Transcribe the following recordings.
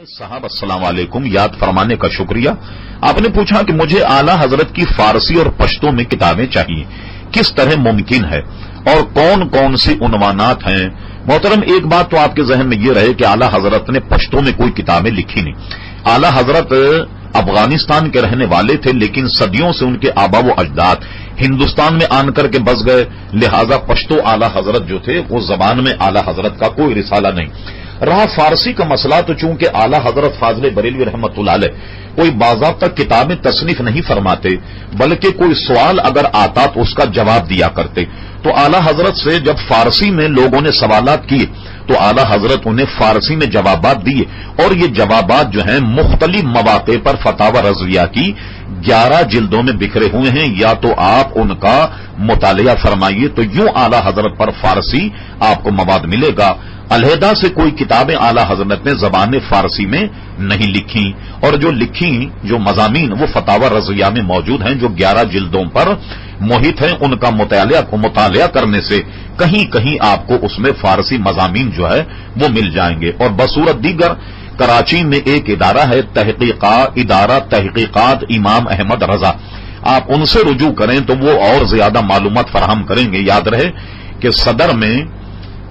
साहब अस्सलाम वालेकुम, याद फरमाने का शुक्रिया। आपने पूछा कि मुझे आला हजरत की फारसी और पश्तो में किताबें चाहिए, किस तरह मुमकिन है और कौन कौन सी उन्वानात हैं। मोहतरम, एक बात तो आपके जहन में यह रहे कि आला हजरत ने पश्तो में कोई किताबें लिखी नहीं। आला हजरत अफगानिस्तान के रहने वाले थे, लेकिन सदियों से उनके आबा व अजदाद हिंदुस्तान में आन करके बस गए, लिहाजा पश्तो आला हजरत जो थे वो जबान में आला हजरत का कोई रिसाला नहीं रहा। फारसी का मसला तो चूंकि आला हजरत फाजले बरेलवी रहमतुल्लाह अलैह कोई बाज़ाब्ता किताबें तसनीफ नहीं फरमाते, बल्कि कोई सवाल अगर आता तो उसका जवाब दिया करते। तो आला हजरत से जब फारसी में लोगों ने सवालात किए तो आला हजरत उन्हें फारसी में जवाबात दिए, और ये जवाबात जो हैं मुख्तलिफ मवाक़े पर फतावा रज़विया की 11 जिल्दों में बिखरे हुए हैं। या तो आप उनका मुतालिया फरमाइए तो यूं आला हजरत पर फारसी आपको मवाद मिलेगा। अलहदा से कोई किताबें आला हजरत ने जबान फारसी में नहीं लिखी, और जो लिखी जो मजामीन वो फतावा रज़विया में मौजूद हैं, जो 11 जिल्दों पर मोहित हैं। उनका मुतालिया करने से कहीं कहीं आपको उसमें फारसी मजामीन जो है वो मिल जाएंगे। और बसूरत दीगर कराची में एक इदारा है इदारा तहकीकात इमाम अहमद रजा, आप उनसे रुजू करें तो वो और ज्यादा मालूमात फराहम करेंगे। याद रहे कि सदर में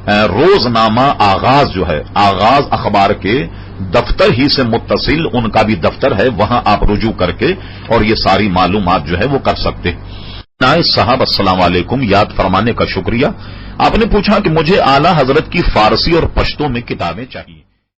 रोजनामा आगाज जो है, आगाज अखबार के दफ्तर ही से मुत्तसिल उनका भी दफ्तर है, वहां आप रुजू करके और ये सारी मालूमात जो है वो कर सकते। साहब अस्सलाम वालेकुम, याद फरमाने का शुक्रिया। आपने पूछा कि मुझे आला हजरत की फारसी और पश्तो में किताबें चाहिए।